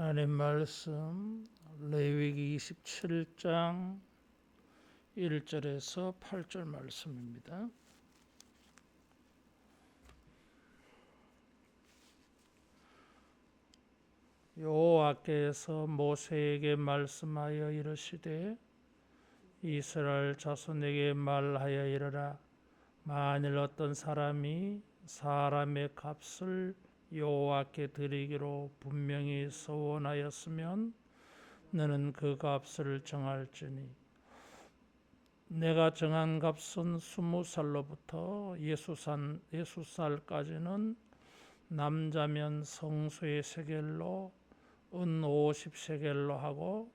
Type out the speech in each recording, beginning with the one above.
하나님 말씀 레위기 27장 1절에서 8절 말씀입니다. 여호와께서 모세에게 말씀하여 이르시되 이스라엘 자손에게 말하여 이르라. 만일 어떤 사람이 사람의 값을 여호와께 드리기로 분명히 서원하였으면 너는 그 값을 정할지니 내가 정한 값은 20살로부터 60살까지는 남자면 성소의 세겔로 은 50세겔로 하고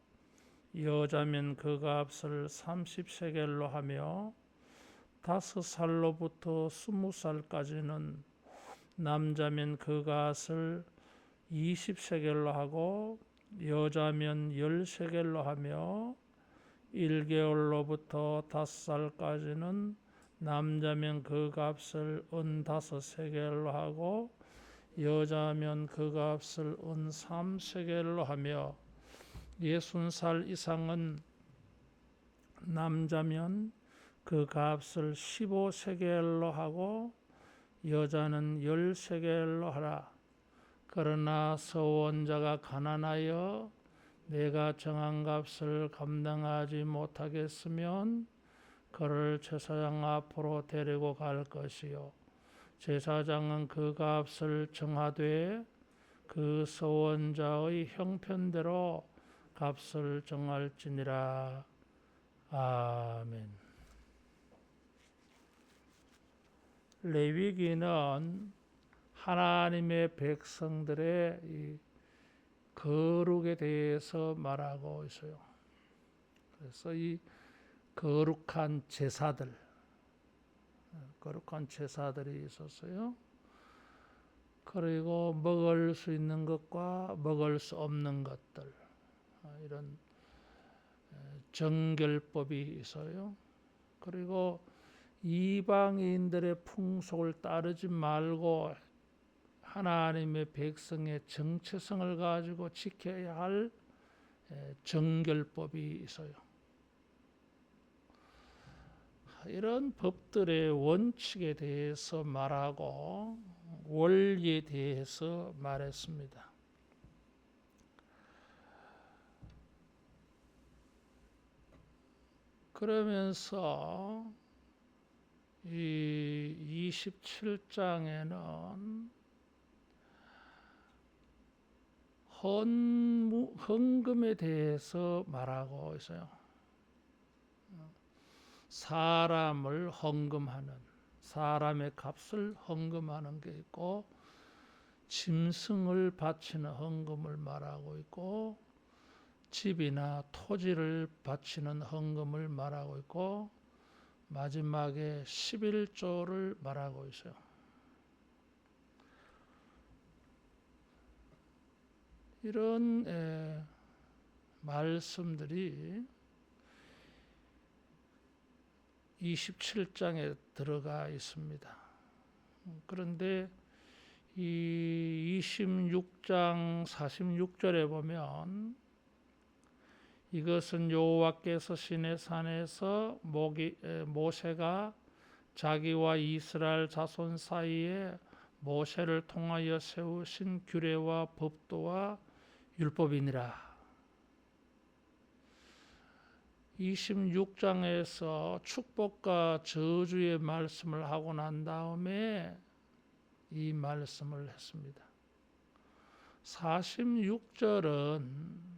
여자면 그 값을 30세겔로 하며 5살로부터 20살까지는 남자면 그 값을 20세겔로 하고 여자면 10세겔로 하며 1개월로부터 5살까지는 남자면 그 값을 은 5세겔로 하고 여자면 그 값을 은 3세겔로 하며 60살 이상은 남자면 그 값을 15세겔로 하고 여자는 10세겔로 하라. 그러나 서원자가 가난하여 내가 정한 값을 감당하지 못하겠으면 그를 제사장 앞으로 데리고 갈 것이요 제사장은 그 값을 정하되 그 서원자의 형편대로 값을 정할지니라. 아멘. 레위기는 하나님의 백성들의 이 거룩에 대해서 말하고 있어요. 그래서 이 거룩한 제사들이 있었어요. 그리고 먹을 수 있는 것과 먹을 수 없는 것들, 이런 정결법이 있어요. 그리고 이방인들의 풍속을 따르지 말고 하나님의 백성의 정체성을 가지고 지켜야 할 정결법이 있어요. 이런 법들의 원칙에 대해서 말하고 원리에 대해서 말했습니다. 그러면서 이 27장에는 헌금에 대해서 말하고 있어요. 사람을 헌금하는, 사람의 값을 헌금하는 게 있고, 짐승을 바치는 헌금을 말하고 있고, 집이나 토지를 바치는 헌금을 말하고 있고, 마지막에 11조를 말하고 있어요. 이런 말씀들이 27장에 들어가 있습니다. 그런데 이 26장 46절에 보면 이것은 여호와께서 시내산에서 모세가 자기와 이스라엘 자손 사이에 모세를 통하여 세우신 규례와 법도와 율법이니라. 26장에서 축복과 저주의 말씀을 하고 난 다음에 이 말씀을 했습니다. 46절은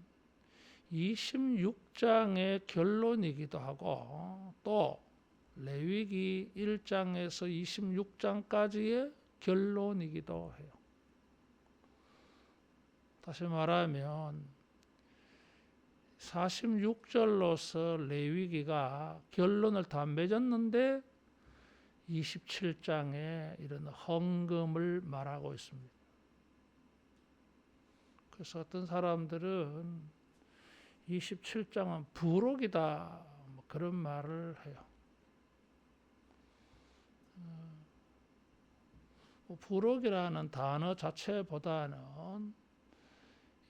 26장의 결론이기도 하고 또 레위기 1장에서 26장까지의 결론이기도 해요. 다시 말하면 46절로서 레위기가 결론을 다 맺었는데 27장에 이런 헌금을 말하고 있습니다. 그래서 어떤 사람들은 27장은 부록이다 그런 말을 해요. 부록이라는 단어 자체보다는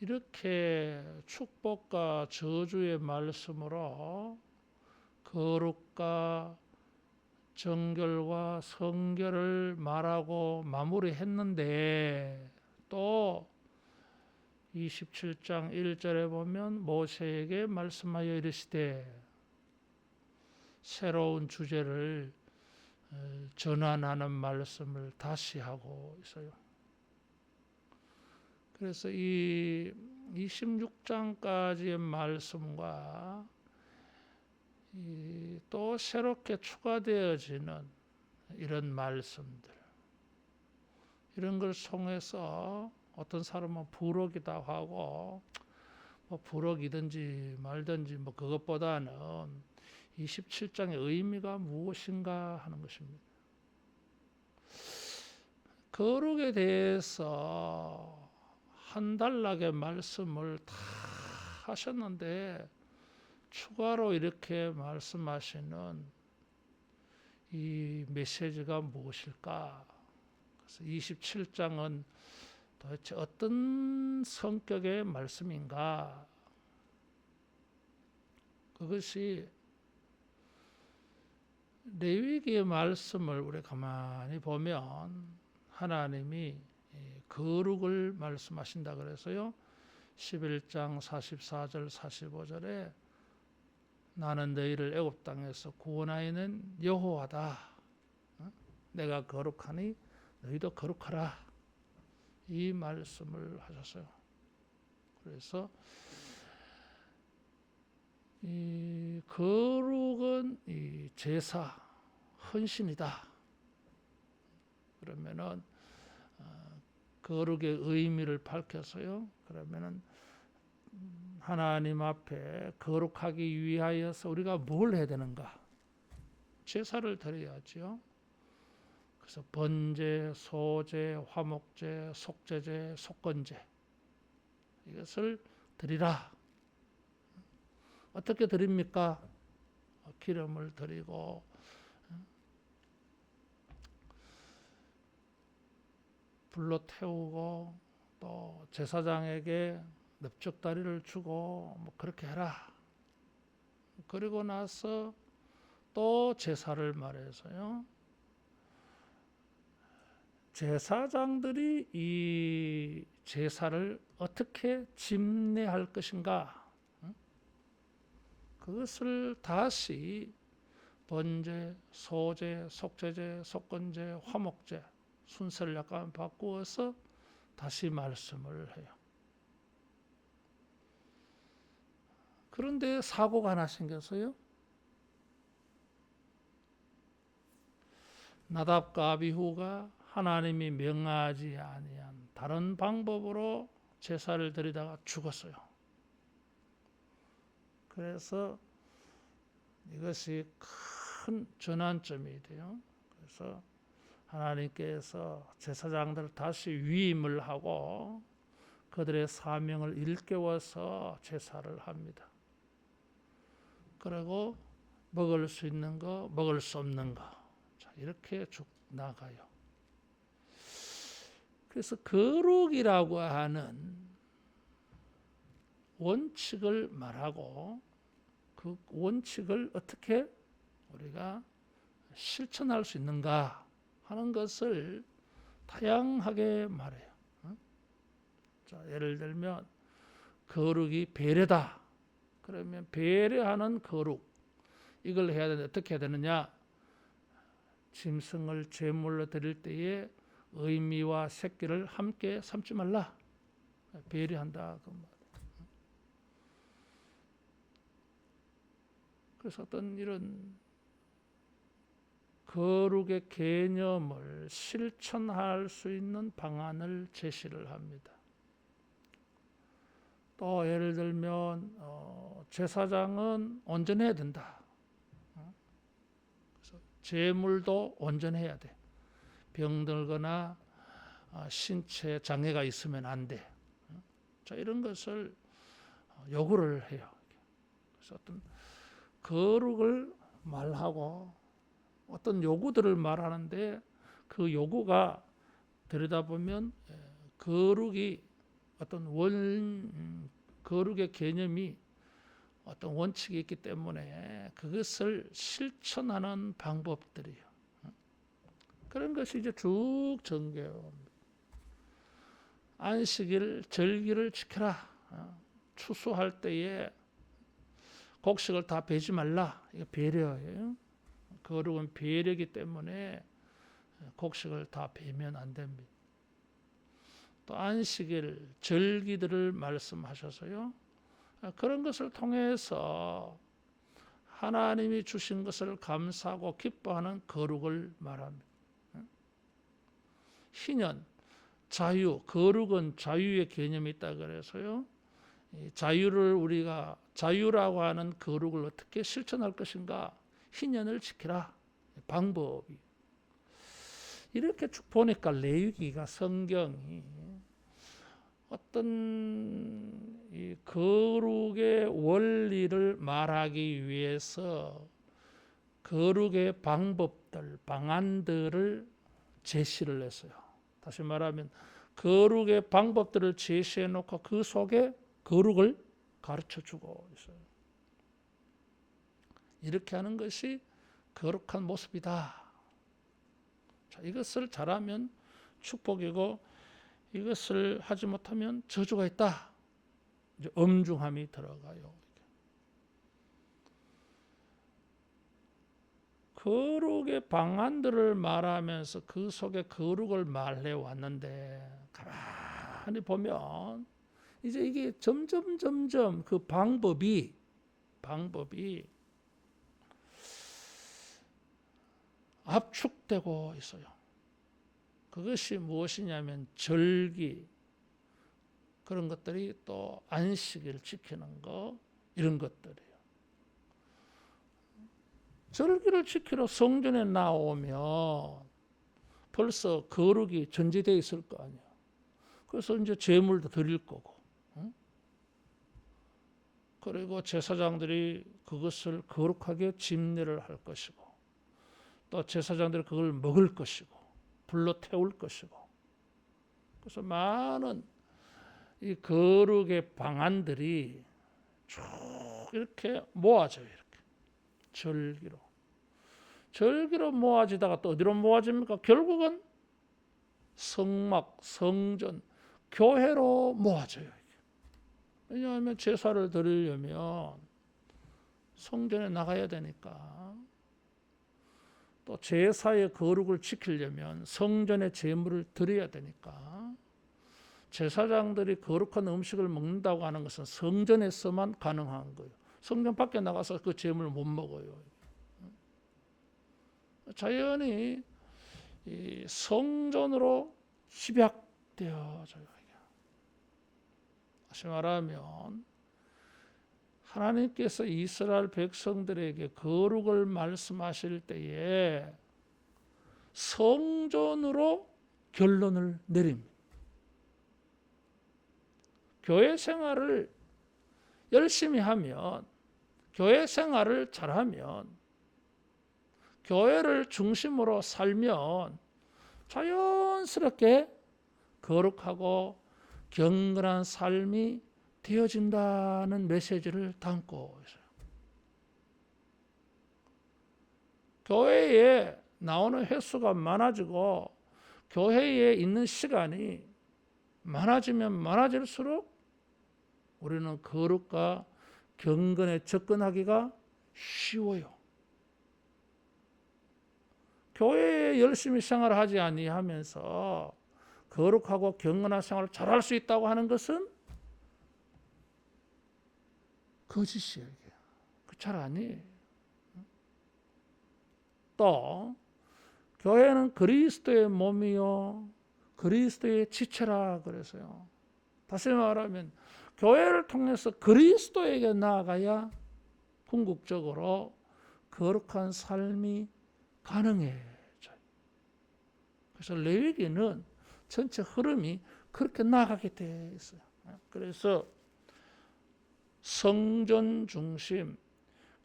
이렇게 축복과 저주의 말씀으로 거룩과 정결과 성결을 말하고 마무리했는데, 또 27장 1절에 보면 모세에게 말씀하여 이르시되, 새로운 주제를 전환하는 말씀을 다시 하고 있어요. 그래서 이 26장까지의 말씀과 또 새롭게 추가되어지는 이런 말씀들, 이런 걸 통해서 어떤 사람은 부록이다 하고, 뭐 부록이든지 말든지 뭐 그것보다는 27장의 의미가 무엇인가 하는 것입니다. 거룩에 대해서 한 단락의 말씀을 다 하셨는데, 추가로 이렇게 말씀하시는 이 메시지가 무엇일까? 그래서 27장은 도대체 어떤 성격의 말씀인가? 그것이 레위기의 말씀을 우리 가만히 보면 하나님이 거룩을 말씀하신다 그래서요, 11장 44절 45절에 나는 너희를 애굽 땅에서 구원하여낸 여호와다, 내가 거룩하니 너희도 거룩하라, 이 말씀을 하셨어요. 그래서 이 거룩은 이 제사, 헌신이다. 그러면은 거룩의 의미를 밝혀서요, 그러면은 하나님 앞에 거룩하기 위하여서 우리가 뭘 해야 되는가? 제사를 드려야죠. 그래서 번제, 소제, 화목제, 속제제, 속건제, 이것을 드리라. 어떻게 드립니까? 기름을 드리고 불로 태우고 또 제사장에게 넓적다리를 주고 뭐 그렇게 해라. 그리고 나서 또 제사를 말해서요, 제사장들이 이 제사를 어떻게 집례할 것인가, 그것을 다시 번제, 소제, 속제제, 속건제, 화목제 순서를 약간 바꾸어서 다시 말씀을 해요. 그런데 사고가 하나 생겼어요. 나답과 아비후가 하나님이 명하지 아니한 다른 방법으로 제사를 드리다가 죽었어요. 그래서 이것이 큰 전환점이 돼요. 그래서 하나님께서 제사장들을 다시 위임을 하고 그들의 사명을 일깨워서 제사를 합니다. 그리고 먹을 수 있는 거, 먹을 수 없는 거, 자, 이렇게 쭉 나가요. 그래서 거룩이라고 하는 원칙을 말하고, 그 원칙을 어떻게 우리가 실천할 수 있는가 하는 것을 다양하게 말해요. 자, 예를 들면 거룩이 배려다. 그러면 배려하는 거룩, 이걸 해야 되는데 어떻게 해야 되느냐? 짐승을 제물로 드릴 때에 의미와 새끼를 함께 삼지 말라. 배려한다. 그래서 어떤 이런 거룩의 개념을 실천할 수 있는 방안을 제시를 합니다. 또 예를 들면 제사장은 온전해야 된다. 그래서 제물도 온전해야 돼. 병들거나 신체 장애가 있으면 안 돼. 자, 이런 것을 요구를 해요. 그래서 어떤 거룩을 말하고 어떤 요구들을 말하는데, 그 요구가 들여다보면 거룩이 어떤 거룩의 개념이 어떤 원칙이 있기 때문에 그것을 실천하는 방법들이요. 그런 것이 이제 쭉 전개합니다. 안식일, 절기를 지켜라. 추수할 때에 곡식을 다 베지 말라. 이거 배려예요. 거룩은 배려이기 때문에 곡식을 다 베면 안 됩니다. 또 안식일, 절기들을 말씀하셔서요. 그런 것을 통해서 하나님이 주신 것을 감사하고 기뻐하는 거룩을 말합니다. 희년, 자유, 거룩은 자유의 개념이 있다 그래서요. 자유를 우리가 자유라고 하는 거룩을 어떻게 실천할 것인가? 희년을 지키라. 방법이. 이렇게 쭉 보니까 레위기가 성경이 어떤 이 거룩의 원리를 말하기 위해서 거룩의 방법들, 방안들을 제시를 했어요. 다시 말하면 거룩의 방법들을 제시해 놓고 그 속에 거룩을 가르쳐 주고 있어요. 이렇게 하는 것이 거룩한 모습이다. 자, 이것을 잘하면 축복이고 이것을 하지 못하면 저주가 있다. 이제 엄중함이 들어가요. 거룩의 방안들을 말하면서 그 속에 거룩을 말해 왔는데 가만히 보면 이제 이게 점점 그 방법이 압축되고 있어요. 그것이 무엇이냐면 절기, 그런 것들이 또 안식일 지키는 거, 이런 것들이에요. 절기를 지키러 성전에 나오면 벌써 거룩이 전제되어 있을 거 아니에요. 그래서 이제 제물도 드릴 거고, 그리고 제사장들이 그것을 거룩하게 집례를 할 것이고, 또 제사장들이 그걸 먹을 것이고, 불로 태울 것이고, 그래서 많은 이 거룩의 방안들이 쭉 이렇게 모아져요. 이렇게 절기로 모아지다가 또 어디로 모아집니까? 결국은 성막, 성전, 교회로 모아져요. 왜냐하면 제사를 드리려면 성전에 나가야 되니까, 또 제사의 거룩을 지키려면 성전에 제물을 드려야 되니까, 제사장들이 거룩한 음식을 먹는다고 하는 것은 성전에서만 가능한 거예요. 성전 밖에 나가서 그 제물을 못 먹어요. 자연히 이 성전으로 집약되어져요. 다시 말하면 하나님께서 이스라엘 백성들에게 거룩을 말씀하실 때에 성전으로 결론을 내립니다. 교회 생활을 열심히 하면, 교회 생활을 잘하면, 교회를 중심으로 살면 자연스럽게 거룩하고 경건한 삶이 되어진다는 메시지를 담고 있어요. 교회에 나오는 횟수가 많아지고 교회에 있는 시간이 많아지면 많아질수록 우리는 거룩과 경건에 접근하기가 쉬워요. 교회에 열심히 생활하지 아니하면서 거룩하고 경건한 생활을 잘할 수 있다고 하는 것은 거짓이에요. 그 잘 아니에요. 또 교회는 그리스도의 몸이요 그리스도의 지체라 그래서요. 다시 말하면 교회를 통해서 그리스도에게 나아가야 궁극적으로 거룩한 삶이 가능해져요. 그래서 레위기는 전체 흐름이 그렇게 나가게 돼 있어요. 그래서 성전 중심,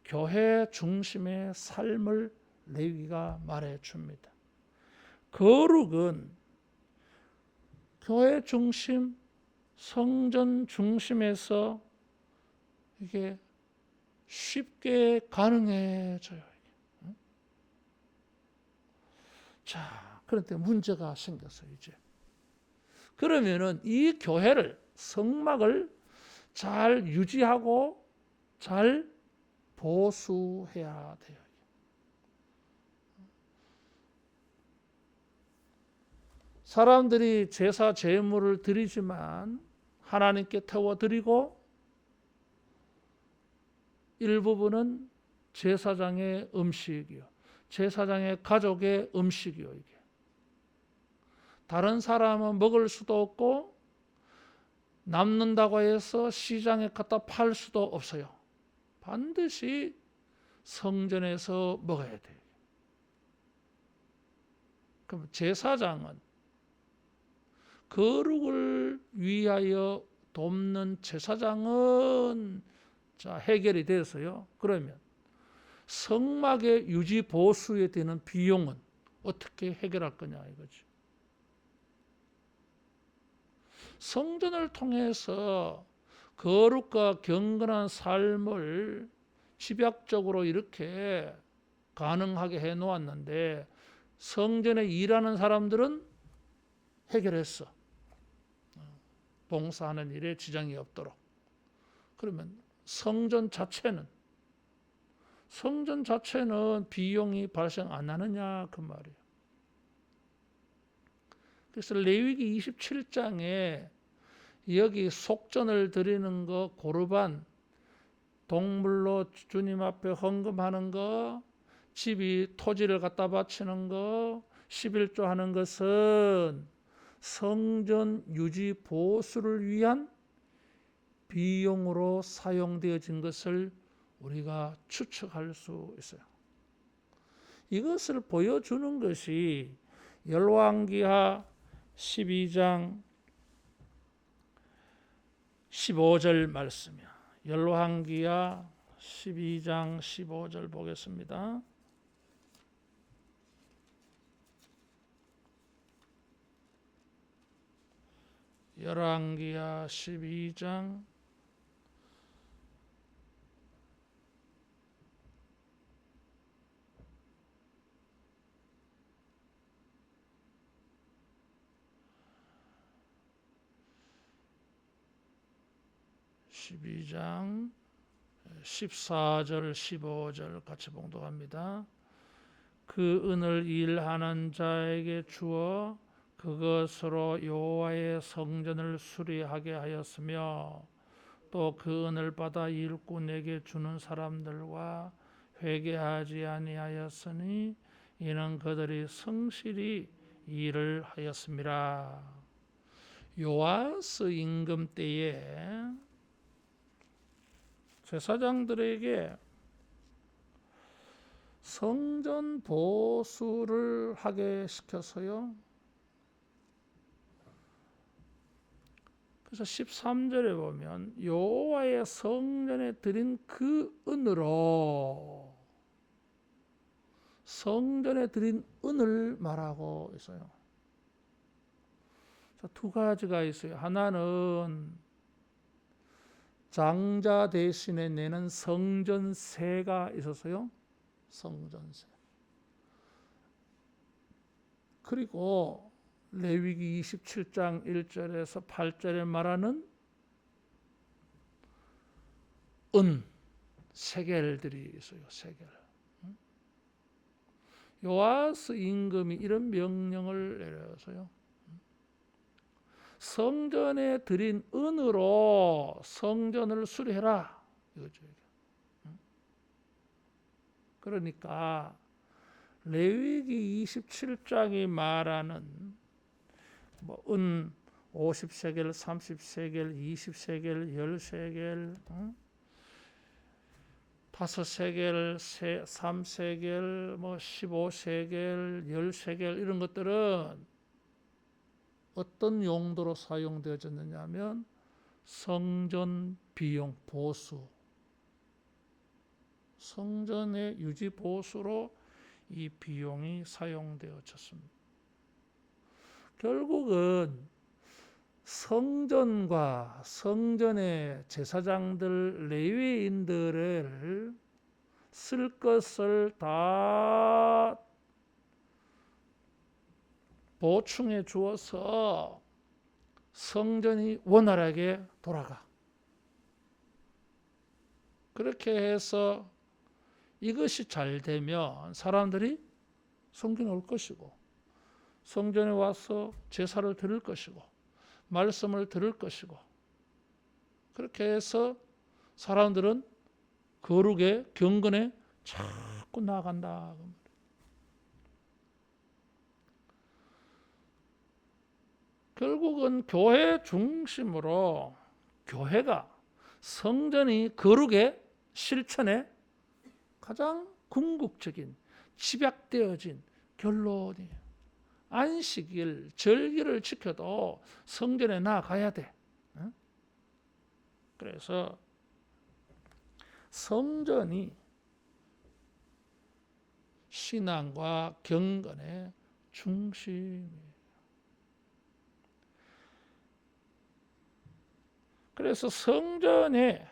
교회 중심의 삶을 레위기가 말해줍니다. 거룩은 교회 중심, 성전 중심에서 이게 쉽게 가능해져요. 자, 그런데 문제가 생겼어요, 이제. 그러면은 이 교회를, 성막을 잘 유지하고 잘 보수해야 돼요. 사람들이 제사 제물을 드리지만 하나님께 태워드리고 일부분은 제사장의 음식이요, 제사장의 가족의 음식이요. 이게 다른 사람은 먹을 수도 없고 남는다고 해서 시장에 갖다 팔 수도 없어요. 반드시 성전에서 먹어야 돼요. 그럼 제사장은 거룩을 위하여 돕는 제사장은 자 해결이 돼서요. 그러면 성막의 유지 보수에 되는 비용은 어떻게 해결할 거냐 이거지. 성전을 통해서 거룩과 경건한 삶을 집약적으로 이렇게 가능하게 해 놓았는데 성전에 일하는 사람들은 해결했어. 봉사하는 일에 지장이 없도록. 그러면 성전 자체는 비용이 발생 안 하느냐 그 말이에요. 그래서 레위기 27장에 여기 속전을 드리는 거, 고르반, 동물로 주님 앞에 헌금하는 거, 집이 토지를 갖다 바치는 거, 11조 하는 것은 성전 유지 보수를 위한 비용으로 사용되어진 것을 우리가 추측할 수 있어요. 이것을 보여주는 것이 열왕기하 12장 15절 말씀이야. 열왕기하 12장 15절 보겠습니다. 열왕기하 12장 12장 14절 15절 같이 봉독합니다. 그 은을 일하는 자에게 주어 그것으로 여호와의 성전을 수리하게 하였으며 또 그 은을 받아 일꾼에게 주는 사람들과 회개하지 아니하였으니 이는 그들이 성실히 일을 하였음이라. 요아스 임금 때에 제사장들에게 성전 보수를 하게 시켜서요. 그래서 13절에 보면 여호와의 성전에 드린 그 은으로, 성전에 드린 은을 말하고 있어요. 두 가지가 있어요. 하나는 장자 대신에 내는 성전세가 있었어요. 성전세. 그리고 레위기 27장 1절에서 8절에 말하는 은, 세겔들이 있어요. 세겔. 요아스 임금이 이런 명령을 내려서요. 성전에 드린 은으로 성전을 수리해라. 이거죠. 그러니까 레위기 27장이 말하는 은 50세겔, 30세겔, 20세겔, 10세겔, 5세겔, 3세겔, 15세겔, 10세겔 이런 것들은 어떤 용도로 사용되어졌느냐 하면 성전 비용 보수, 성전의 유지 보수로 이 비용이 사용되어졌습니다. 결국은 성전과 성전의 제사장들 레위인들을 쓸 것을 다 보충해 주어서 성전이 원활하게 돌아가. 그렇게 해서 이것이 잘 되면 사람들이 성전에 올 것이고, 성전에 와서 제사를 드릴 것이고, 말씀을 들을 것이고, 그렇게 해서 사람들은 거룩에 경건에 자꾸 나아간다. 결국은 교회 중심으로 교회가 성전이 거룩의 실천에 가장 궁극적인 집약되어진 결론이에요. 안식일, 절기를 지켜도 성전에 나아가야 돼. 그래서 성전이 신앙과 경건의 중심이에요. 그래서 성전에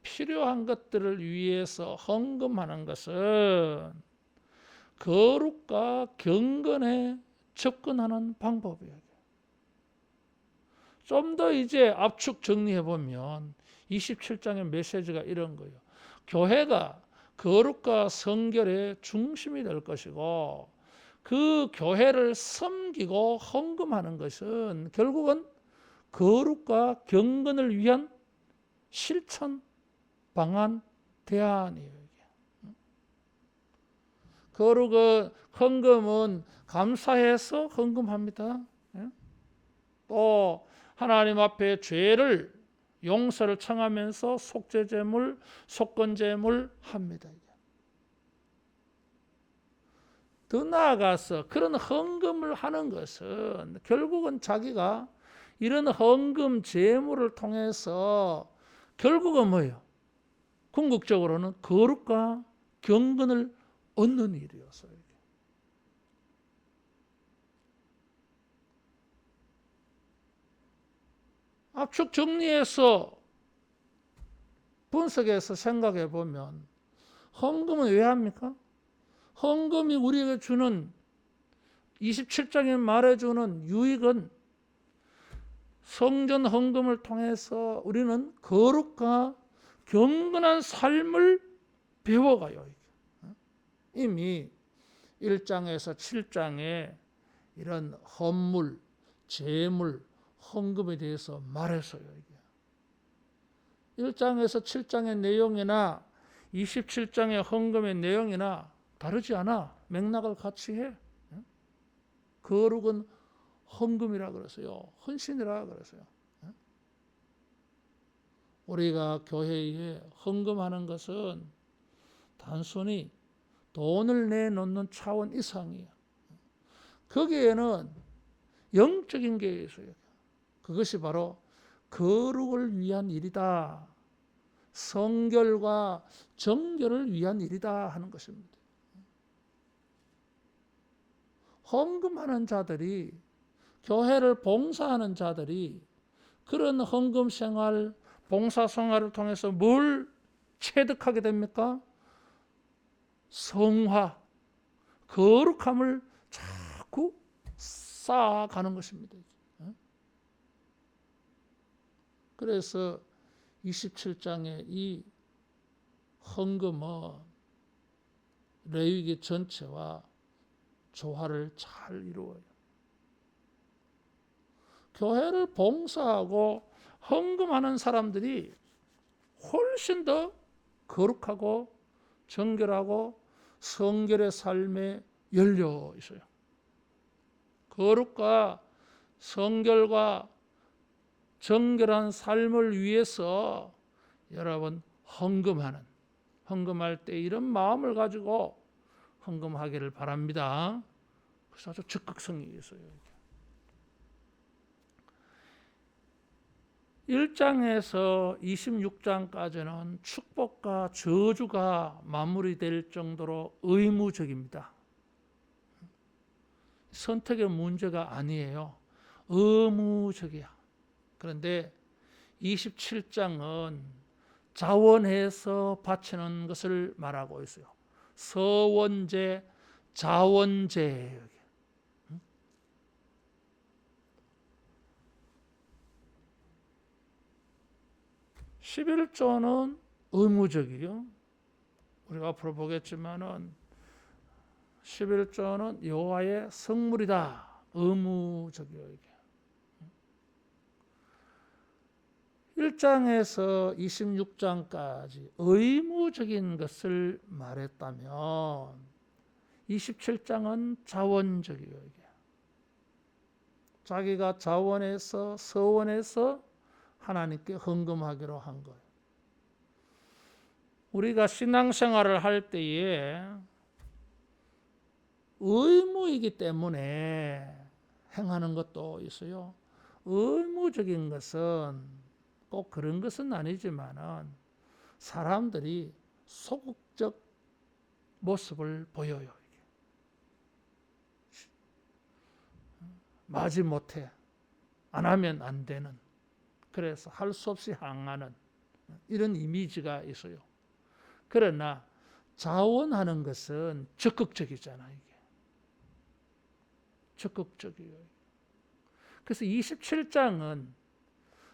필요한 것들을 위해서 헌금하는 것은 거룩과 경건에 접근하는 방법이에요. 좀 더 이제 압축 정리해 보면 27장의 메시지가 이런 거예요. 교회가 거룩과 성결의 중심이 될 것이고, 그 교회를 섬기고 헌금하는 것은 결국은 거룩과 경건을 위한 실천, 방안, 대안이에요. 거룩은, 헌금은 감사해서 헌금합니다. 또 하나님 앞에 죄를 용서를 청하면서 속죄제물, 속건제물 합니다. 더 나아가서 그런 헌금을 하는 것은 결국은 자기가 이런 헌금 제물을 통해서 결국은 뭐예요? 궁극적으로는 거룩과 경건을 얻는 일이었어요. 압축 정리해서 분석해서 생각해 보면 헌금은 왜 합니까? 헌금이 우리에게 주는 27장에 말해주는 유익은 성전 헌금을 통해서 우리는 거룩과 경건한 삶을 배워가요. 이미 1장에서 7장에 이런 헌물, 제물, 헌금에 대해서 말했어요. 1장에서 7장의 내용이나 27장의 헌금의 내용이나 다르지 않아. 맥락을 같이 해. 거룩은 헌금이라 그랬어요. 헌신이라 그랬어요. 우리가 교회에 헌금하는 것은 단순히 돈을 내놓는 차원 이상이에요. 거기에는 영적인 게 있어요. 그것이 바로 거룩을 위한 일이다. 성결과 정결을 위한 일이다 하는 것입니다. 헌금하는 자들이, 교회를 봉사하는 자들이 그런 헌금 생활, 봉사 생활을 통해서 뭘 체득하게 됩니까? 성화, 거룩함을 자꾸 쌓아가는 것입니다. 그래서 27장의 이 헌금은 레위기 전체와 조화를 잘 이루어요. 교회를 봉사하고 헌금하는 사람들이 훨씬 더 거룩하고 정결하고 성결의 삶에 열려 있어요. 거룩과 성결과 정결한 삶을 위해서 여러분 헌금할 때 이런 마음을 가지고 헌금하기를 바랍니다. 그래서 아주 적극성이 있어요. 1장에서 26장까지는 축복과 저주가 마무리될 정도로 의무적입니다. 선택의 문제가 아니에요. 의무적이야. 그런데 27장은 자원해서 바치는 것을 말하고 있어요. 서원제, 자원제. 11조는 의무적이요. 우리가 앞으로 보겠지만은 11조는 여호와의 성물이다. 의무적이요. 이게. 1장에서 26장까지 의무적인 것을 말했다면 27장은 자원적이요. 이게. 자기가 자원해서 서원해서 하나님께 헌금하기로 한 거예요. 우리가 신앙생활을 할 때에 의무이기 때문에 행하는 것도 있어요. 의무적인 것은 꼭 그런 것은 아니지만은 사람들이 소극적 모습을 보여요. 마지못해 안 하면 안 되는, 그래서 할 수 없이 항하는 이런 이미지가 있어요. 그러나 자원하는 것은 적극적이잖아요. 이게. 적극적이에요. 그래서 27장은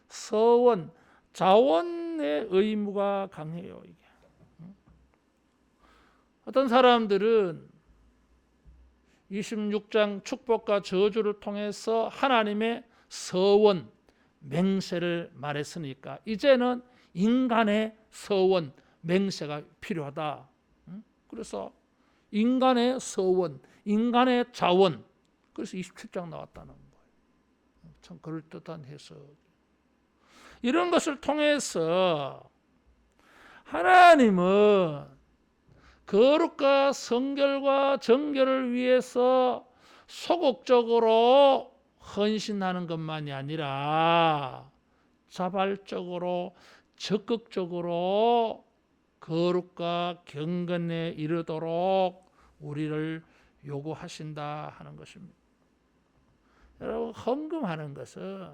서원, 자원의 의무가 강해요. 이게. 어떤 사람들은 26장 축복과 저주를 통해서 하나님의 서원, 맹세를 말했으니까 이제는 인간의 서원, 맹세가 필요하다. 그래서 인간의 서원, 인간의 자원, 그래서 27장 나왔다는 거예요. 참 그럴듯한 해석. 이런 것을 통해서 하나님은 거룩과 성결과 정결을 위해서 소극적으로 헌신하는 것만이 아니라 자발적으로 적극적으로 거룩과 경건에 이르도록 우리를 요구하신다 하는 것입니다. 여러분, 헌금하는 것은,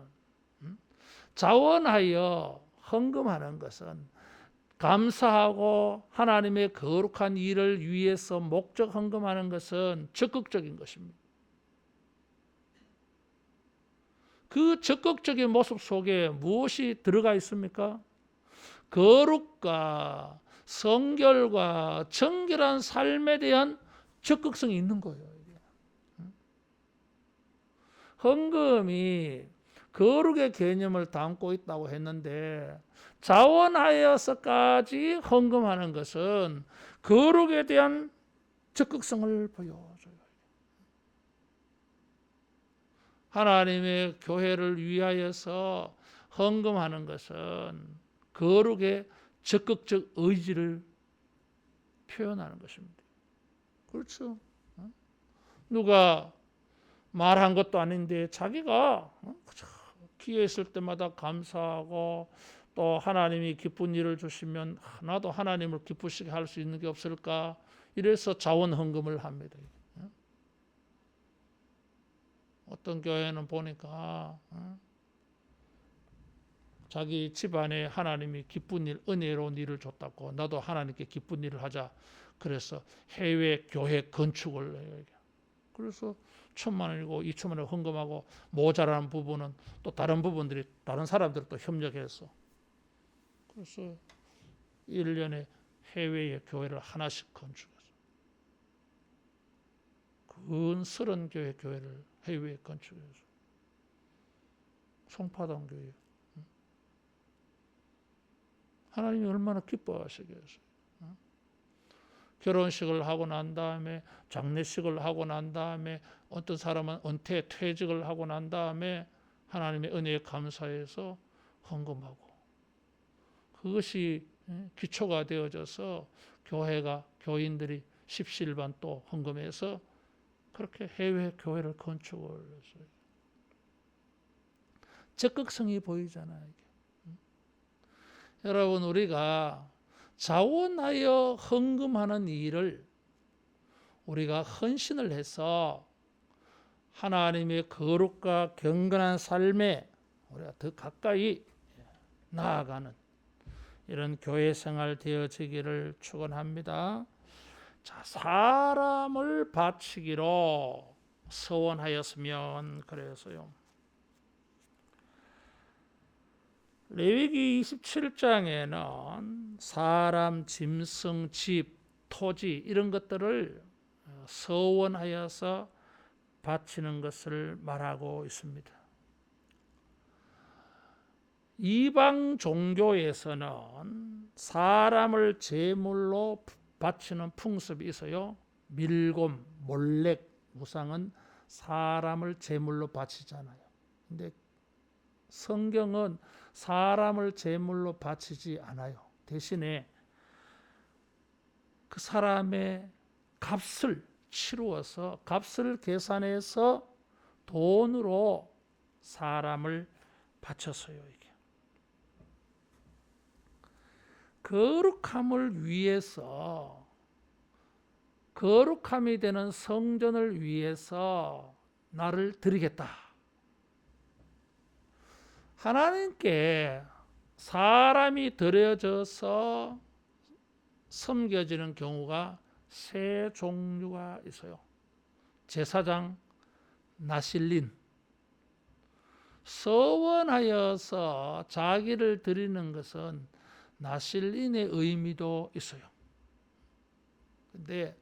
자원하여 헌금하는 것은 감사하고 하나님의 거룩한 일을 위해서 목적 헌금하는 것은 적극적인 것입니다. 그 적극적인 모습 속에 무엇이 들어가 있습니까? 거룩과 성결과 정결한 삶에 대한 적극성이 있는 거예요. 헌금이 거룩의 개념을 담고 있다고 했는데 자원하여서까지 헌금하는 것은 거룩에 대한 적극성을 보여줘요. 하나님의 교회를 위하여서 헌금하는 것은 거룩의 적극적 의지를 표현하는 것입니다. 그렇죠? 누가 말한 것도 아닌데 자기가 기회 있을 때마다 감사하고 또 하나님이 기쁜 일을 주시면 나도 하나님을 기쁘시게 할 수 있는 게 없을까, 이래서 자원 헌금을 합니다. 어떤 교회는 보니까 자기 집안에 하나님이 기쁜 일, 은혜로운 일을 줬다고 나도 하나님께 기쁜 일을 하자, 그래서 해외 교회 건축을 해요. 그래서 1,000만 원이고 2,000만 원 헌금하고 모자라는 부분은 또 다른 부분들이 다른 사람들 또 협력해서, 그래서 1년에 해외의 교회를 하나씩 건축해서 근 30교회 교회를 해외에 건축해서 송파동 교회 하나님이 얼마나 기뻐하시겠어요. 결혼식을 하고 난 다음에 장례식을 하고 난 다음에 어떤 사람은 은퇴 퇴직을 하고 난 다음에 하나님의 은혜에 감사해서 헌금하고, 그것이 기초가 되어져서 교회가 교인들이 십시일반 또 헌금해서 그렇게 해외 교회를 건축을 했어요. 적극성이 보이잖아요. 여러분, 우리가 자원하여 헌금하는 일을 우리가 헌신을 해서 하나님의 거룩과 경건한 삶에 우리가 더 가까이 나아가는 이런 교회 생활 되어지기를 축원합니다. 자, 사람을 바치기로 서원하였으면 그래서요. 레위기 27장에는 사람, 짐승, 집, 토지 이런 것들을 서원하여서 바치는 것을 말하고 있습니다. 이방 종교에서는 사람을 제물로 바치는 풍습이 있어요. 밀곰, 몰렉 우상은 사람을 제물로 바치잖아요. 근데 성경은 사람을 제물로 바치지 않아요. 대신에 그 사람의 값을 치루어서 값을 계산해서 돈으로 사람을 바쳤어요. 이게 거룩함을 위해서, 거룩함이 되는 성전을 위해서 나를 드리겠다. 하나님께 사람이 드려져서 섬겨지는 경우가 세 종류가 있어요. 제사장, 나실린. 서원하여서 자기를 드리는 것은 나실린의 의미도 있어요. 근데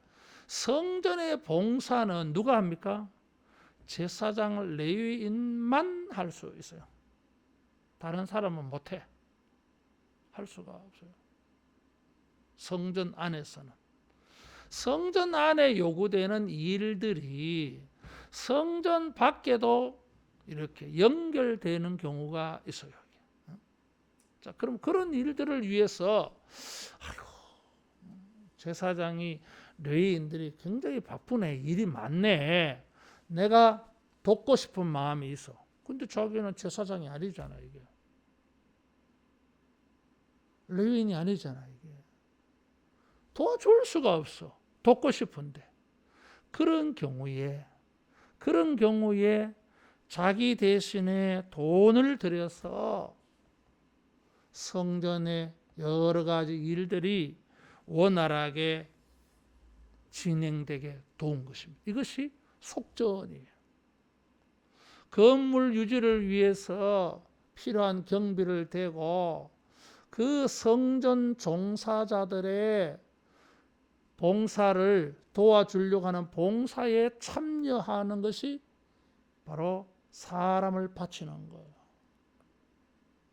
성전의 봉사는 누가 합니까? 제사장 레위인만 할 수 있어요. 다른 사람은 못해. 할 수가 없어요. 성전 안에서는. 성전 안에 요구되는 일들이 성전 밖에도 이렇게 연결되는 경우가 있어요. 자, 그럼 그런 일들을 위해서 제사장이 레위인들이 굉장히 바쁘네. 일이 많네. 내가 돕고 싶은 마음이 있어. 근데 자기는 제사장이 아니잖아, 이게. 레위인이 아니잖아, 이게. 도와줄 수가 없어. 돕고 싶은데. 그런 경우에 자기 대신에 돈을 들여서 성전의 여러 가지 일들이 원활하게 진행되게 도운 것입니다. 이것이 속전이에요. 건물 유지를 위해서 필요한 경비를 대고 그 성전 종사자들의 봉사를 도와주려고 하는 봉사에 참여하는 것이 바로 사람을 바치는 거예요.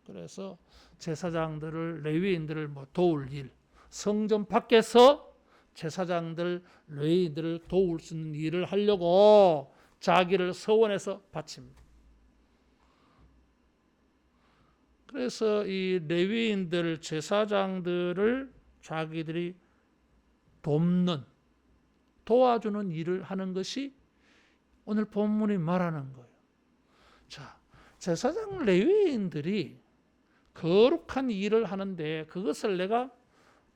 그래서 제사장들을, 레위인들을 도울 일, 성전 밖에서 제사장들, 레위인들을 도울 수 있는 일을 하려고 자기를 서원해서 바칩니다. 그래서 이 레위인들, 제사장들을 자기들이 돕는, 도와주는 일을 하는 것이 오늘 본문이 말하는 거예요. 자, 제사장 레위인들이 거룩한 일을 하는데 그것을 내가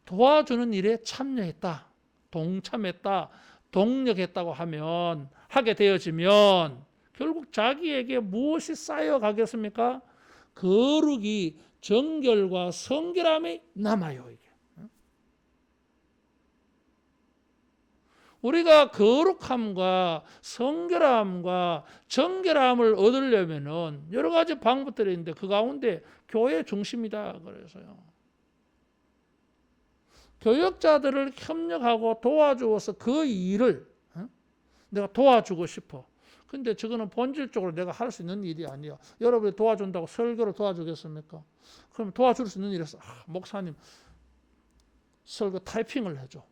도와주는 일에 참여했다, 동참했다, 동력했다고 하면, 하게 되어지면 결국 자기에게 무엇이 쌓여가겠습니까? 거룩이, 정결과 성결함이 남아요. 이게. 우리가 거룩함과 성결함과 정결함을 얻으려면은 여러 가지 방법들이 있는데 그 가운데 교회 중심이다. 그래서요. 교역자들을 협력하고 도와주어서 그 일을 내가 도와주고 싶어. 근데 저거는 본질적으로 내가 할 수 있는 일이 아니야. 여러분이 도와준다고 설교를 도와주겠습니까? 그럼 도와줄 수 있는 일에서 목사님 설교 타이핑을 해줘.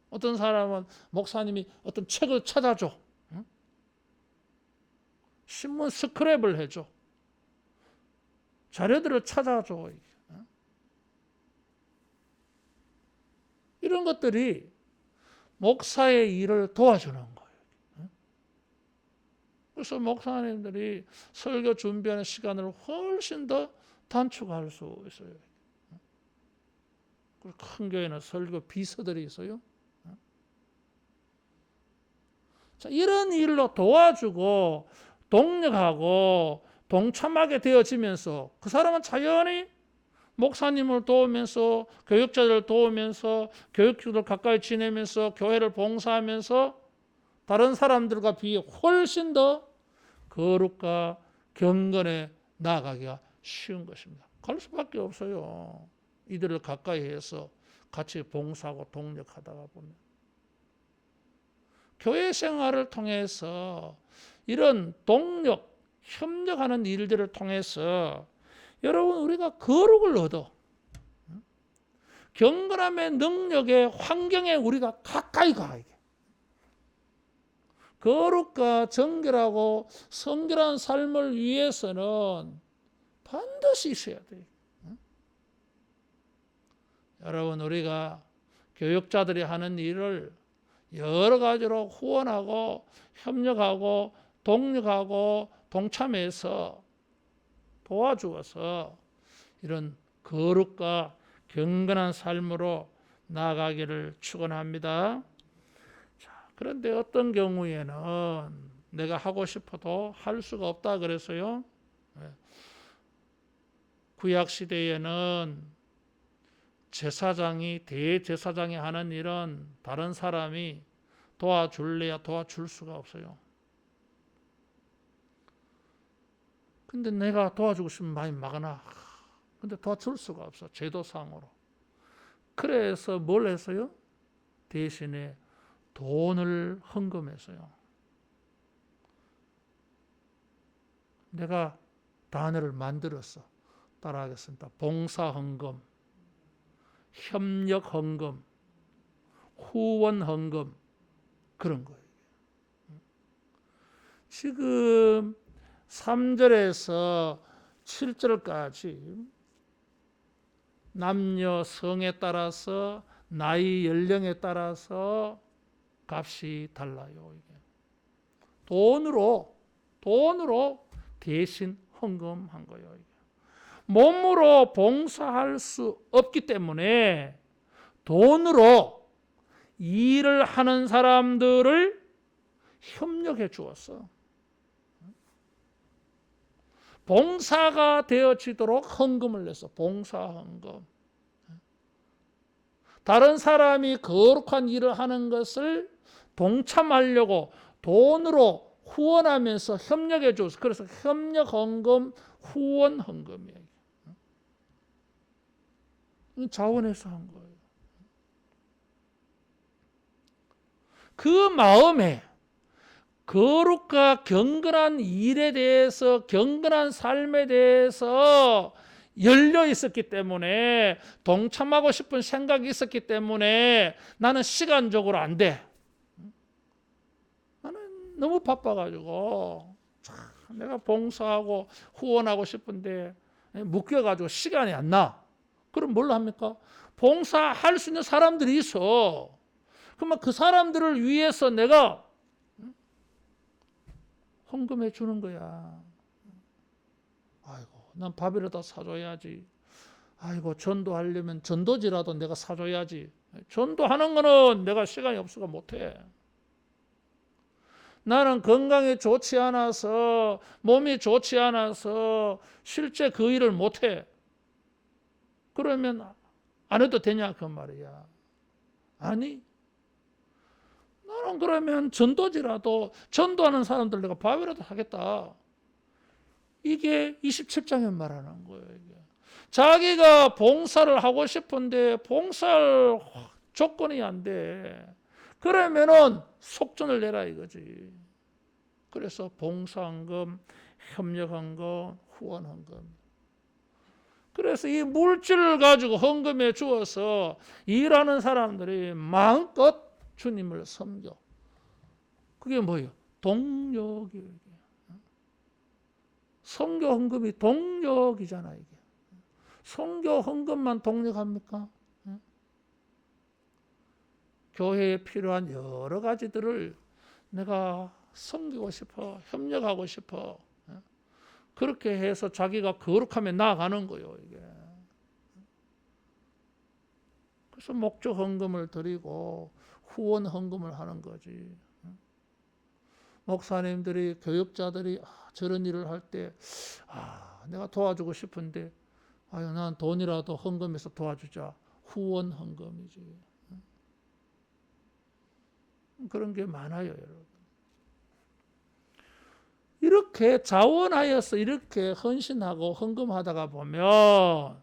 어떤 사람은 목사님이 어떤 책을 찾아줘. 신문 스크랩을 해줘. 자료들을 찾아줘. 이런 것들이 목사의 일을 도와주는 거예요. 그래서 목사님들이 설교 준비하는 시간을 훨씬 더 단축할 수 있어요. 큰 교회는 설교 비서들이 있어요. 자, 이런 일로 도와주고 독려하고 동참하게 되어지면서 그 사람은 자연히 목사님을 도우면서 교육자들을 도우면서 교육자들 가까이 지내면서 교회를 봉사하면서 다른 사람들과 비해 훨씬 더 거룩과 경건에 나아가기가 쉬운 것입니다. 갈 수밖에 없어요. 이들을 가까이 해서 같이 봉사하고 동력하다가 보면. 교회 생활을 통해서 이런 동력, 협력하는 일들을 통해서 여러분 우리가 거룩을 얻어. 경건함의 능력의 환경에 우리가 가까이 가. 거룩과 정결하고 성결한 삶을 위해서는 반드시 있어야 돼요. 여러분 우리가 교육자들이 하는 일을 여러 가지로 후원하고 협력하고 동력하고 동참해서 도와주어서 이런 거룩과 경건한 삶으로 나아가기를 축원합니다. 그런데 어떤 경우에는 내가 하고 싶어도 할 수가 없다 그래서요. 구약 시대에는 제사장이 대제사장이 하는 일은 다른 사람이 도와줄래야 도와줄 수가 없어요. 근데 내가 도와주고 싶으면 많이 막아놔. 근데 도와줄 수가 없어. 제도상으로. 그래서 뭘 했어요? 대신에 돈을 헌금했어요. 내가 단어를 만들었어. 따라하겠습니다. 봉사헌금, 협력헌금, 후원헌금 그런 거예요. 지금 3절에서 7절까지 남녀 성에 따라서 나이 연령에 따라서 값이 달라요. 이게. 돈으로 대신 헌금한 거예요. 이게. 몸으로 봉사할 수 없기 때문에 돈으로 일을 하는 사람들을 협력해 주었어. 봉사가 되어지도록 헌금을 냈어. 봉사헌금. 다른 사람이 거룩한 일을 하는 것을 동참하려고 돈으로 후원하면서 협력해 줬어. 그래서 협력헌금, 후원헌금이에요. 자원해서 한 거예요. 그 마음에 거룩과 경건한 일에 대해서, 경건한 삶에 대해서 열려 있었기 때문에, 동참하고 싶은 생각이 있었기 때문에 나는 시간적으로 안 돼. 나는 너무 바빠가지고 내가 봉사하고 후원하고 싶은데 묶여가지고 시간이 안 나. 그럼 뭘 합니까? 봉사할 수 있는 사람들이 있어. 그러면 그 사람들을 위해서 내가 헌금해 주는 거야. 아이고, 난 밥이라도 사줘야지. 아이고, 전도하려면 전도지라도 내가 사줘야지. 전도하는 거는 내가 시간이 없어서 못해. 나는 건강이 좋지 않아서, 몸이 좋지 않아서 실제 그 일을 못해. 그러면 안 해도 되냐 그 말이야. 아니, 나는 그러면 전도지라도 전도하는 사람들 내가 밥이라도 하겠다. 이게 27장에 말하는 거예요. 이게. 자기가 봉사를 하고 싶은데 봉사할 조건이 안 돼. 그러면은 속전을 내라 이거지. 그래서 봉사헌금, 협력헌금, 후원헌금. 그래서 이 물질을 가지고 헌금해 주어서 일하는 사람들이 마음껏 주님을 섬겨. 그게 뭐예요? 동력이에요. 선교 헌금이 동력이잖아. 이게. 선교 헌금만 동력합니까? 교회에 필요한 여러 가지들을 내가 섬기고 싶어, 협력하고 싶어. 그렇게 해서 자기가 거룩하게 나아가는 거예요. 이게. 그래서 목적 헌금을 드리고 후원 헌금을 하는 거지. 목사님들이 교육자들이 저런 일을 할 때 내가 도와주고 싶은데 난 돈이라도 헌금해서 도와주자. 후원 헌금이지. 그런 게 많아요, 여러분. 이렇게 자원하여서 이렇게 헌신하고 헌금하다가 보면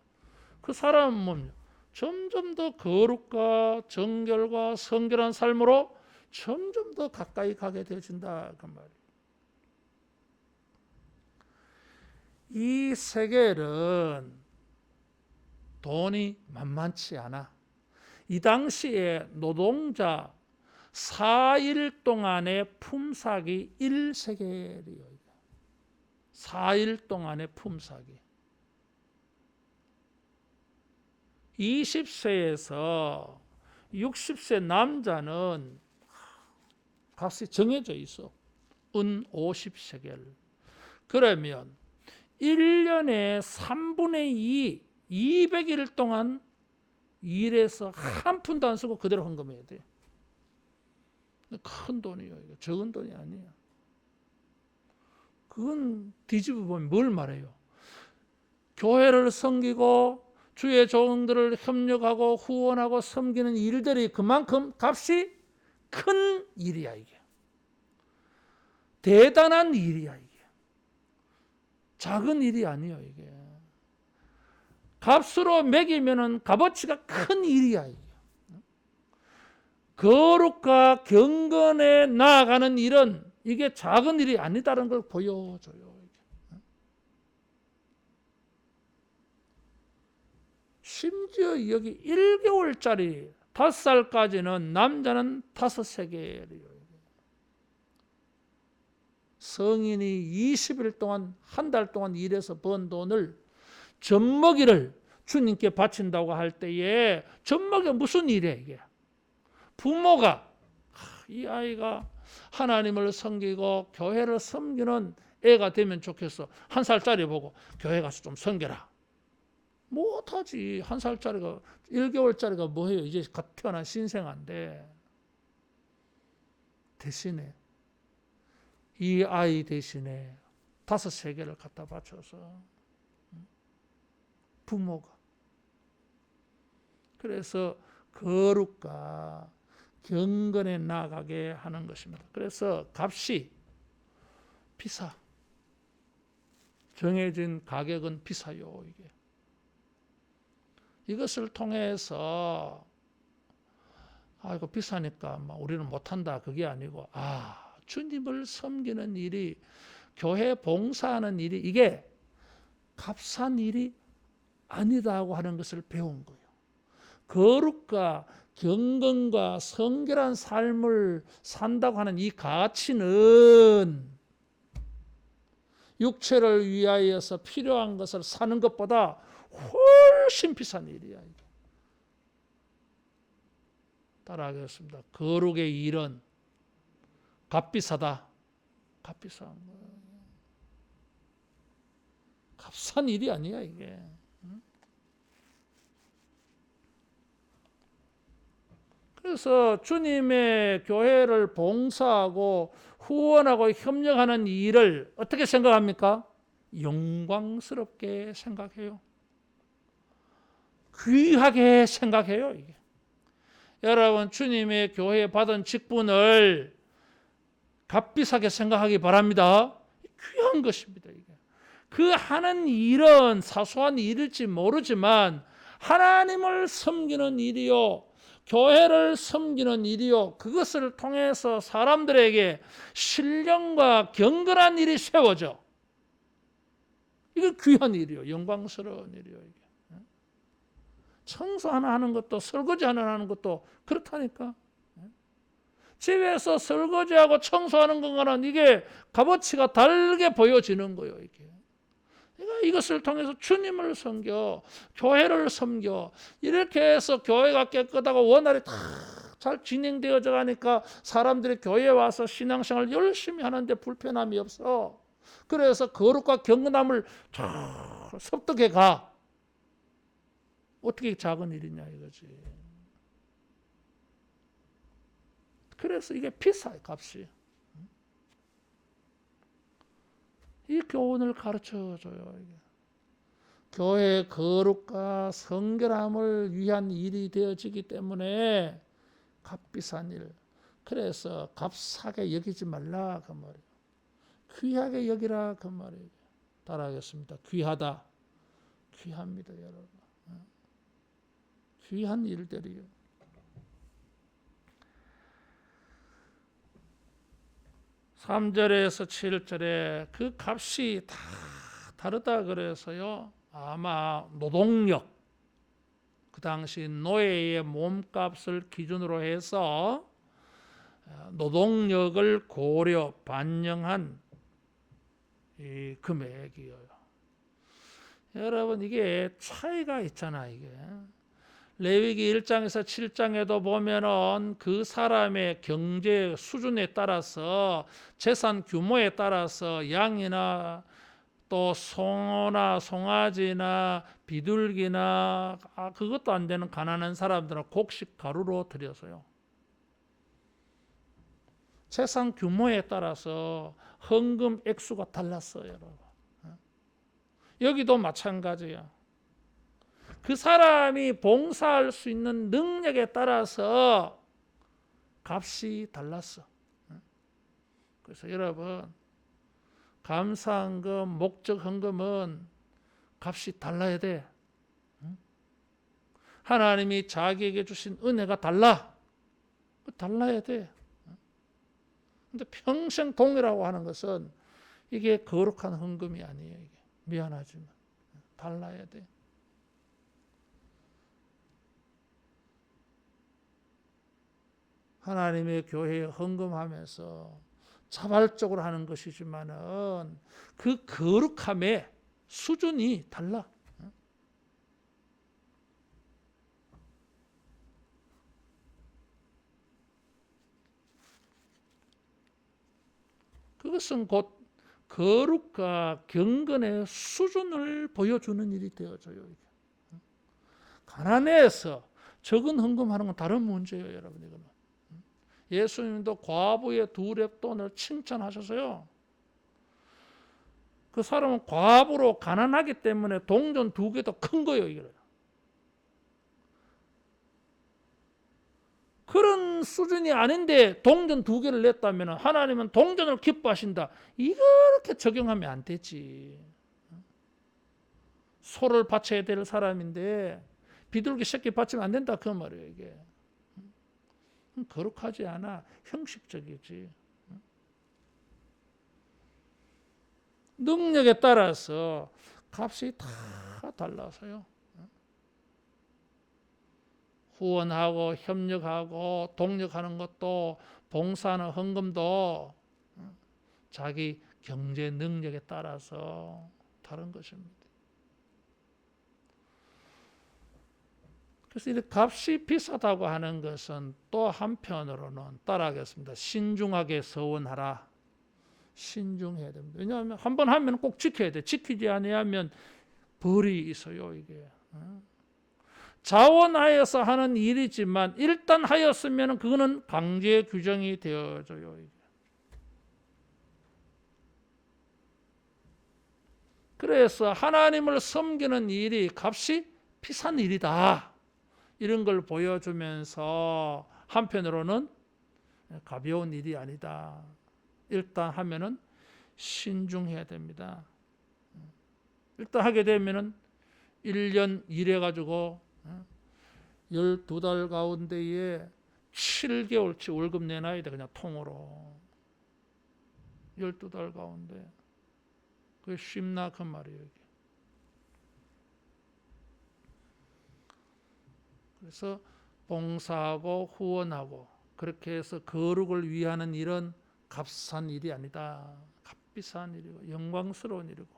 그 사람은 점점 더 거룩과 정결과 성결한 삶으로 점점 더 가까이 가게 되어진다 그 말이에요. 이 세겔은 돈이 만만치 않아. 이 당시에 노동자 4일 동안의 품삯이 1세겔이에요. 4일 동안의 품삯이. 20세에서 60세 남자는 값이 정해져 있어. 은 50세겔. 그러면 1년에 3분의 2, 200일 동안 일해서 한 푼도 안 쓰고 그대로 헌금해야 돼. 큰 돈이에요. 이거. 적은 돈이 아니야. 그건 뒤집어 보면 뭘 말해요? 교회를 섬기고 주의 종들을 협력하고 후원하고 섬기는 일들이 그만큼 값이 큰 일이야 이게. 대단한 일이야 이게. 작은 일이 아니에요 이게. 값으로 매기면은 값어치가 큰 일이야 이게. 거룩과 경건에 나아가는 일은 이게 작은 일이 아니다라는 걸 보여줘요. 심지어 여기 1개월짜리 5살까지는 남자는 5세겔이에요. 성인이 20일 동안 한 달 동안 일해서 번 돈을 젖먹이를 주님께 바친다고 할 때에 젖먹이 무슨 일이야 이게. 부모가 이 아이가 하나님을 섬기고 교회를 섬기는 애가 되면 좋겠어. 1살짜리 보고 교회 가서 좀 섬겨라. 못하지. 1살짜리가 1개월짜리가 뭐해요. 이제 갓 태어난 신생아인데. 대신에 이 아이 대신에 5세겔을 갖다 바쳐서 부모가. 그래서 거룩과 경건에 나아가게 하는 것입니다. 그래서 값이 비싸. 정해진 가격은 비싸요. 이게. 이것을 통해서 이거 비싸니까 우리는 못한다 그게 아니고 주님을 섬기는 일이 교회 봉사하는 일이 이게 값싼 일이 아니다고 하는 것을 배운 거예요. 거룩과 경건과 성결한 삶을 산다고 하는 이 가치는 육체를 위하여서 필요한 것을 사는 것보다 훨씬 비싼 일이야. 따라하겠습니다. 거룩의 일은 값비싸다. 값비싼 거야. 값싼 일이 아니야 이게. 그래서 주님의 교회를 봉사하고 후원하고 협력하는 일을 어떻게 생각합니까? 영광스럽게 생각해요. 귀하게 생각해요. 이게. 여러분 주님의 교회에 받은 직분을 값비싸게 생각하기 바랍니다. 귀한 것입니다. 이게. 그 하는 일은 사소한 일일지 모르지만 하나님을 섬기는 일이요. 교회를 섬기는 일이요. 그것을 통해서 사람들에게 신령과 경건한 일이 세워져. 이게 귀한 일이요. 영광스러운 일이요. 이게. 청소 하나 하는 것도 설거지 하나 하는 것도 그렇다니까. 집에서 설거지하고 청소하는 것과는 이게 값어치가 다르게 보여지는 거예요. 이게. 그러니까 이것을 통해서 주님을 섬겨, 교회를 섬겨, 이렇게 해서 교회가 깨끗하고 원활히 다 잘 진행되어져 가니까 사람들이 교회에 와서 신앙생활을 열심히 하는데 불편함이 없어. 그래서 거룩과 경건함을 잘 습득해 가. 어떻게 작은 일이냐 이거지. 그래서 이게 비싸요, 값이. 이 교훈을 가르쳐 줘요. 교회의 거룩과 성결함을 위한 일이 되어지기 때문에 값비싼 일. 그래서 값싸게 여기지 말라 그 말이에요. 귀하게 여기라 그 말이에요. 따라하겠습니다. 귀하다. 귀합니다, 여러분. 귀한 일들이요. 3절에서 7절에 그 값이 다 다르다 그래서요. 아마 노동력, 그 당시 노예의 몸값을 기준으로 해서 노동력을 고려 반영한 이 금액이에요. 여러분 이게 차이가 있잖아. 이게 레위기 1장에서 7장에도 보면은 그 사람의 경제 수준에 따라서 재산 규모에 따라서 양이나 또 송어나 송아지나 비둘기나 그것도 안 되는 가난한 사람들은 곡식 가루로 드려서요. 재산 규모에 따라서 헌금 액수가 달랐어요, 여러분. 여기도 마찬가지야. 그 사람이 봉사할 수 있는 능력에 따라서 값이 달랐어. 그래서 여러분, 감사헌금, 목적헌금은 값이 달라야 돼. 하나님이 자기에게 주신 은혜가 달라야 돼. 근데 평생 동일하고 하는 것은 이게 거룩한 헌금이 아니에요. 이게. 미안하지만 달라야 돼. 하나님의 교회에 헌금하면서 자발적으로 하는 것이지만은 그 거룩함의 수준이 달라. 그것은 곧 거룩과 경건의 수준을 보여주는 일이 되어져요. 가난해서 적은 헌금하는 건 다른 문제예요, 여러분. 이거는 예수님도 과부의 2렙돈을 칭찬하셔서요. 그 사람은 과부로 가난하기 때문에 동전 2개 더 큰 거예요. 이게. 그런 수준이 아닌데 동전 2개를 냈다면 하나님은 동전을 기뻐하신다. 이렇게 적용하면 안 되지. 소를 바쳐야 될 사람인데 비둘기 새끼 바치면 안 된다 그 말이에요. 이게 거룩하지 않아. 형식적이지. 능력에 따라서 값이 다 달라서요. 후원하고 협력하고 동력하는 것도 봉사나 헌금도 자기 경제 능력에 따라서 다른 것입니다. 그래서 이 값이 비싸다고 하는 것은 또 한편으로는 따라하겠습니다. 신중하게 서원하라. 신중해야 됩니다. 왜냐하면 한번 하면 꼭 지켜야 돼. 지키지 아니하면 벌이 있어요. 이게 자원하여서 하는 일이지만 일단 하였으면 그거는 강제 규정이 되어져요. 그래서 하나님을 섬기는 일이 값이 비싼 일이다. 이런 걸 보여주면서 한편으로는 가벼운 일이 아니다. 일단 하면은 신중해야 됩니다. 일단 하게 되면은 1년 일해가지고 12달 가운데에 7개월치 월급 내놔야 돼. 그냥 통으로 12달 가운데. 그게 쉽나 그 말이에요. 그래서 봉사하고 후원하고 그렇게 해서 거룩을 위하는 일은 값싼 일이 아니다. 값비싼 일이고 영광스러운 일이고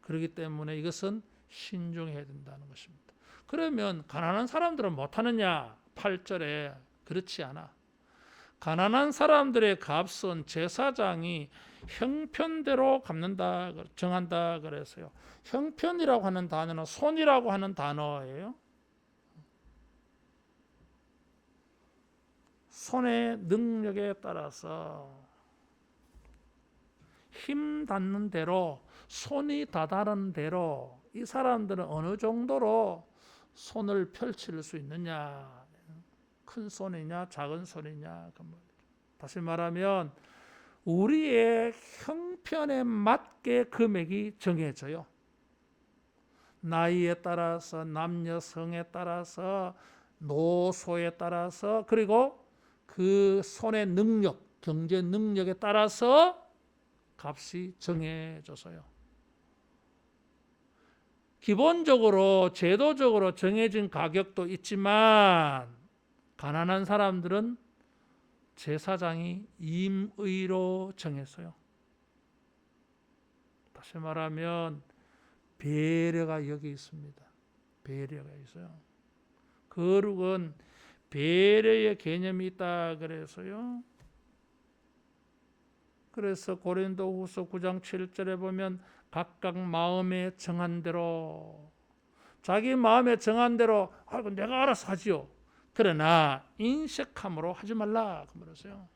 그렇기 때문에 이것은 신중해야 된다는 것입니다. 그러면 가난한 사람들은 못하느냐? 8절에 그렇지 않아. 가난한 사람들의 값은 제사장이 형편대로 갚는다, 정한다 그래서요. 형편이라고 하는 단어는 손이라고 하는 단어예요. 손의 능력에 따라서 힘 닿는 대로, 손이 다다른 대로 이 사람들은 어느 정도로 손을 펼칠 수 있느냐, 큰 손이냐 작은 손이냐. 다시 말하면 우리의 형편에 맞게 금액이 정해져요. 나이에 따라서, 남녀성에 따라서, 노소에 따라서, 그리고 그 손의 능력, 경제 능력에 따라서 값이 정해져서요. 기본적으로 제도적으로 정해진 가격도 있지만 가난한 사람들은 제사장이 임의로 정했어요. 다시 말하면 배려가 여기 있습니다. 배려가 있어요. 거룩은 배려의 개념이 있다 그래서요. 그래서 고린도후서 9장 7절에 보면 각각 마음에 정한 대로, 자기 마음에 정한 대로 내가 알아서 하지요. 그러나 인색함으로 하지 말라 그러세요.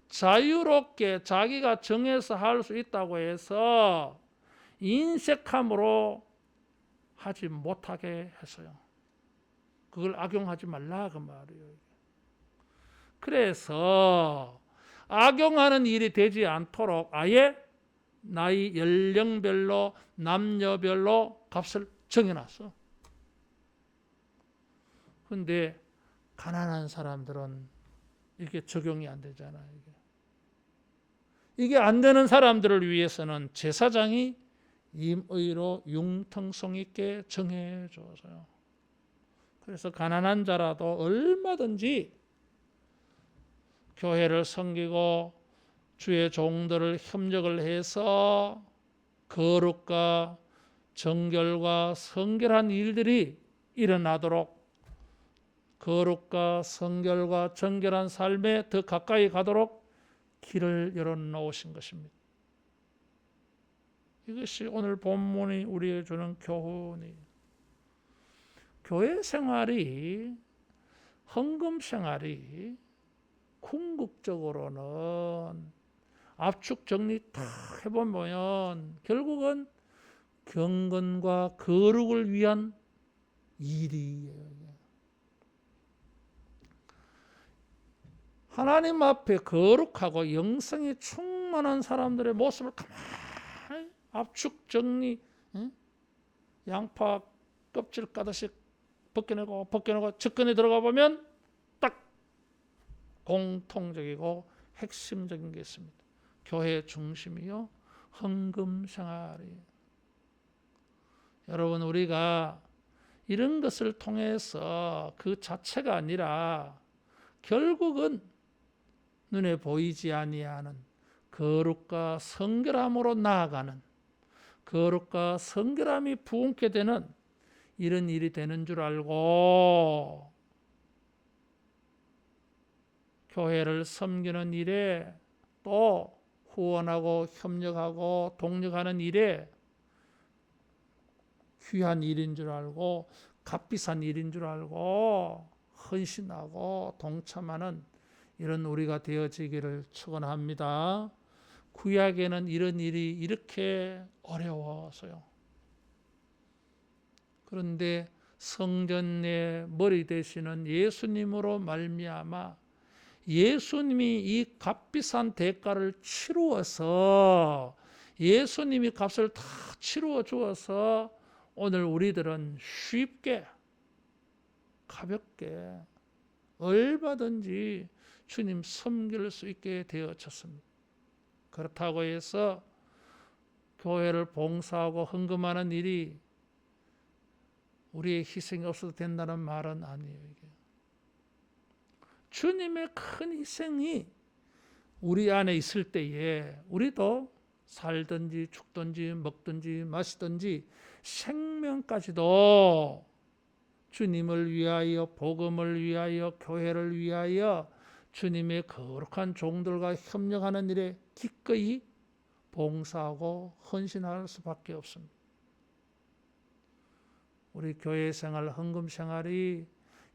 자유롭게 자기가 정해서 할 수 있다고 해서 인색함으로 하지 못하게 했어요. 그걸 악용하지 말라 그 말이에요. 그래서 악용하는 일이 되지 않도록 아예 나이 연령별로 남녀별로 값을 정해놨어. 근데 가난한 사람들은 이게 적용이 안 되잖아. 이게 안 되는 사람들을 위해서는 제사장이 임의로 융통성 있게 정해줘서요. 그래서 가난한 자라도 얼마든지 교회를 섬기고 주의 종들을 협력을 해서 거룩과 정결과 성결한 일들이 일어나도록, 거룩과 성결과 정결한 삶에 더 가까이 가도록 길을 열어놓으신 것입니다. 이것이 오늘 본문이 우리에게 주는 교훈이에요. 교회 생활이, 헌금 생활이 궁극적으로는 압축 정리 다 해보면 결국은 경건과 거룩을 위한 일이에요. 하나님 앞에 거룩하고 영성이 충만한 사람들의 모습을 가만히 압축 정리, 양파 껍질 까듯이 벗겨내고 접근에 들어가 보면 딱 공통적이고 핵심적인 게 있습니다. 교회 중심이요, 헌금 생활이에요. 여러분, 우리가 이런 것을 통해서 그 자체가 아니라 결국은 눈에 보이지 아니하는 거룩과 성결함으로 나아가는, 거룩과 성결함이 부흥케 되는 이런 일이 되는 줄 알고 교회를 섬기는 일에, 또 후원하고 협력하고 동력하는 일에 귀한 일인 줄 알고, 값비싼 일인 줄 알고 헌신하고 동참하는 이런 우리가 되어지기를 축원합니다. 구약에는 이런 일이 이렇게 어려워서요. 그런데 성전의 머리 되시는 예수님으로 말미암아 예수님이 이 값비싼 대가를 치루어서, 예수님이 값을 다 치루어 주어서 오늘 우리들은 쉽게 가볍게 얼마든지 주님 섬길 수 있게 되어졌습니다. 그렇다고 해서 교회를 봉사하고 헌금하는 일이 우리의 희생이 없어도 된다는 말은 아니에요. 이게 주님의 큰 희생이 우리 안에 있을 때에 우리도 살든지 죽든지 먹든지 마시든지 생명까지도 주님을 위하여, 복음을 위하여, 교회를 위하여 주님의 거룩한 종들과 협력하는 일에 기꺼이 봉사하고 헌신할 수밖에 없습니다. 우리 교회 생활, 헌금 생활이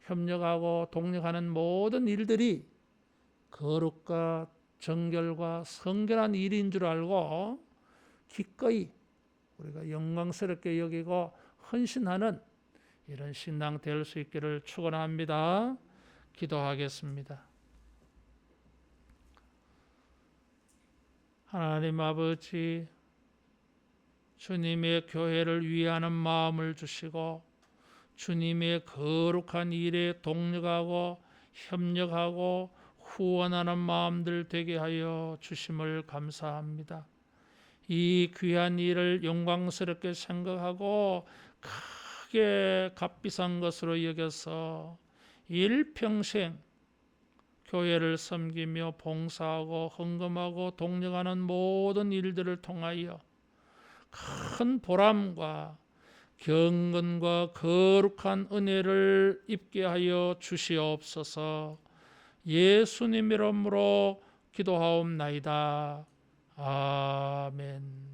협력하고 동력하는 모든 일들이 거룩과 정결과 성결한 일인 줄 알고 기꺼이 우리가 영광스럽게 여기고 헌신하는 이런 신앙 될 수 있기를 축원합니다. 기도하겠습니다. 하나님 아버지, 주님의 교회를 위하는 마음을 주시고 주님의 거룩한 일에 동력하고 협력하고 후원하는 마음들 되게 하여 주심을 감사합니다. 이 귀한 일을 영광스럽게 생각하고 크게 값비싼 것으로 여겨서 일평생 교회를 섬기며 봉사하고 헌금하고 동력하는 모든 일들을 통하여 큰 보람과 경건과 거룩한 은혜를 입게 하여 주시옵소서. 예수님 이름으로 기도하옵나이다. 아멘.